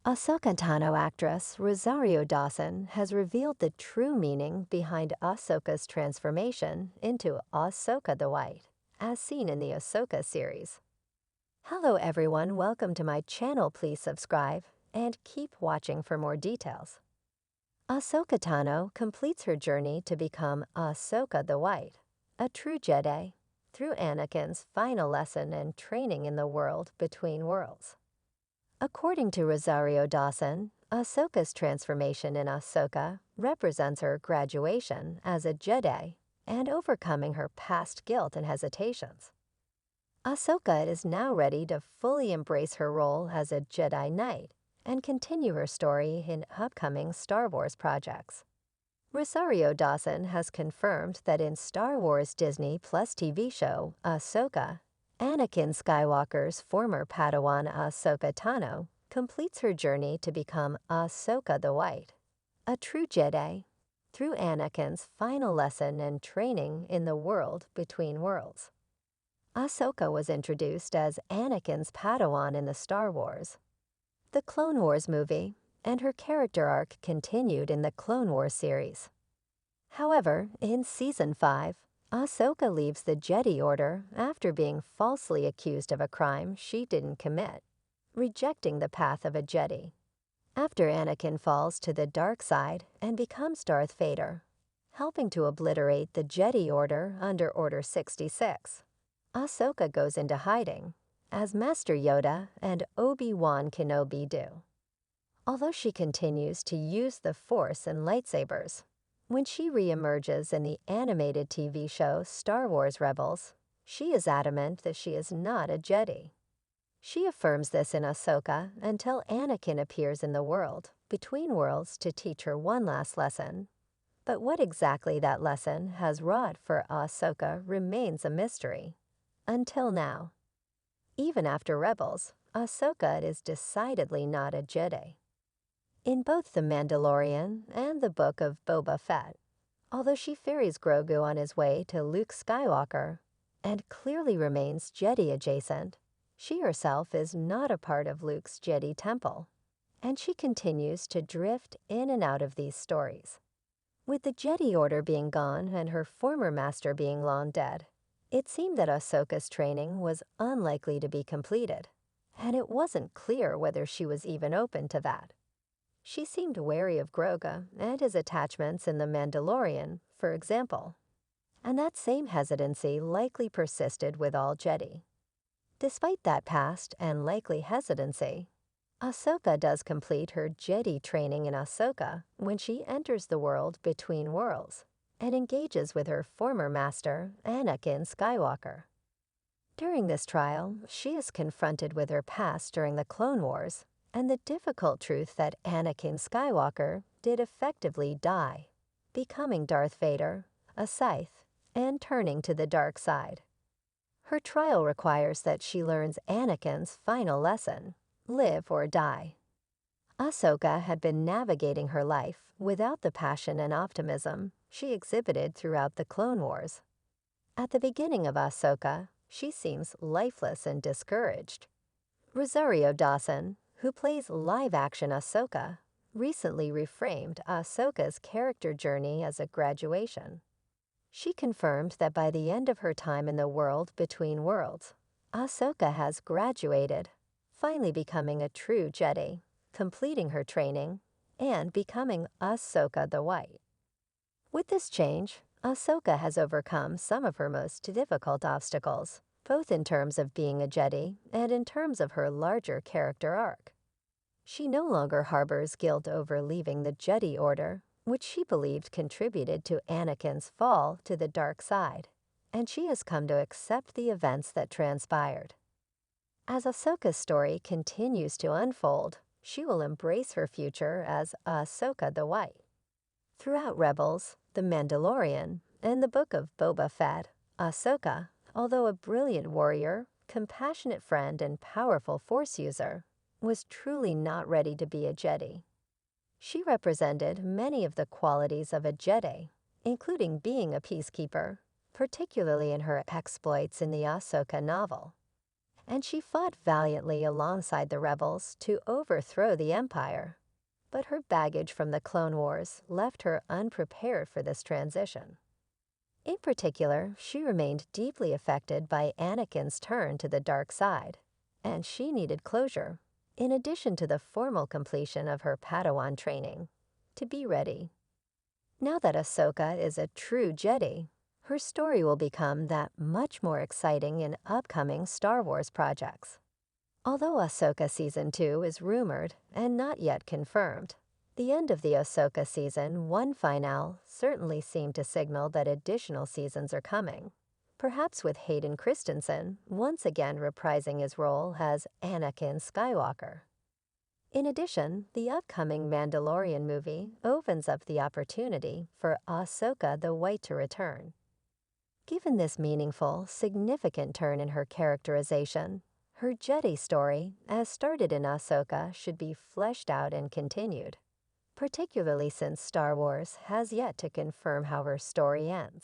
Ahsoka Tano actress Rosario Dawson has revealed the true meaning behind Ahsoka's transformation into Ahsoka the White, as seen in the Ahsoka series. Hello everyone, welcome to my channel. Please subscribe and keep watching for more details. Ahsoka Tano completes her journey to become Ahsoka the White, a true Jedi, through Anakin's final lesson and training in the world between worlds. According to Rosario Dawson, Ahsoka's transformation in Ahsoka represents her graduation as a Jedi and overcoming her past guilt and hesitations. Ahsoka is now ready to fully embrace her role as a Jedi Knight and continue her story in upcoming Star Wars projects. Rosario Dawson has confirmed that in Star Wars Disney Plus TV show Ahsoka, Anakin Skywalker's former Padawan Ahsoka Tano completes her journey to become Ahsoka the White, a true Jedi, through Anakin's final lesson and training in the world between worlds. Ahsoka was introduced as Anakin's Padawan in the Star Wars, The Clone Wars movie, and her character arc continued in the Clone Wars series. However, in Season 5, Ahsoka leaves the Jedi Order after being falsely accused of a crime she didn't commit, rejecting the path of a Jedi. After Anakin falls to the dark side and becomes Darth Vader, helping to obliterate the Jedi Order under Order 66, Ahsoka goes into hiding, as Master Yoda and Obi-Wan Kenobi do. Although she continues to use the Force and lightsabers, when she re-emerges in the animated TV show Star Wars Rebels, she is adamant that she is not a Jedi. She affirms this in Ahsoka until Anakin appears in the world between worlds to teach her one last lesson. But what exactly that lesson has wrought for Ahsoka remains a mystery. Until now. Even after Rebels, Ahsoka is decidedly not a Jedi. In both The Mandalorian and the Book of Boba Fett, although she ferries Grogu on his way to Luke Skywalker and clearly remains Jedi adjacent, she herself is not a part of Luke's Jedi temple, and she continues to drift in and out of these stories. With the Jedi Order being gone and her former master being long dead, it seemed that Ahsoka's training was unlikely to be completed, and it wasn't clear whether she was even open to that. She seemed wary of Grogu and his attachments in The Mandalorian, for example, and that same hesitancy likely persisted with all Jedi. Despite that past and likely hesitancy, Ahsoka does complete her Jedi training in Ahsoka when she enters the world between worlds and engages with her former master, Anakin Skywalker. During this trial, she is confronted with her past during the Clone Wars and the difficult truth that Anakin Skywalker did effectively die, becoming Darth Vader, a Sith, and turning to the dark side. Her trial requires that she learns Anakin's final lesson, live or die. Ahsoka had been navigating her life without the passion and optimism she exhibited throughout the Clone Wars. At the beginning of Ahsoka, she seems lifeless and discouraged. Rosario Dawson, who plays live-action Ahsoka, recently reframed Ahsoka's character journey as a graduation. She confirmed that by the end of her time in the world between worlds, Ahsoka has graduated, finally becoming a true Jedi, completing her training, and becoming Ahsoka the White. With this change, Ahsoka has overcome some of her most difficult obstacles, both in terms of being a Jedi and in terms of her larger character arc. She no longer harbors guilt over leaving the Jedi Order, which she believed contributed to Anakin's fall to the dark side, and she has come to accept the events that transpired. As Ahsoka's story continues to unfold, she will embrace her future as Ahsoka the White. Throughout Rebels, The Mandalorian, and the Book of Boba Fett, Ahsoka, although a brilliant warrior, compassionate friend, and powerful Force user, was truly not ready to be a Jedi. She represented many of the qualities of a Jedi, including being a peacekeeper, particularly in her exploits in the Ahsoka novel. and she fought valiantly alongside the rebels to overthrow the Empire. But her baggage from the Clone Wars left her unprepared for this transition. In particular, she remained deeply affected by Anakin's turn to the dark side, and she needed closure, in addition to the formal completion of her Padawan training, to be ready. Now that Ahsoka is a true Jedi, her story will become that much more exciting in upcoming Star Wars projects. Although Ahsoka Season 2 is rumored and not yet confirmed, the end of the Ahsoka Season 1 finale certainly seemed to signal that additional seasons are coming, perhaps with Hayden Christensen once again reprising his role as Anakin Skywalker. In addition, the upcoming Mandalorian movie opens up the opportunity for Ahsoka the White to return. Given this meaningful, significant turn in her characterization, her Jedi story, as started in Ahsoka, should be fleshed out and continued, particularly since Star Wars has yet to confirm how her story ends.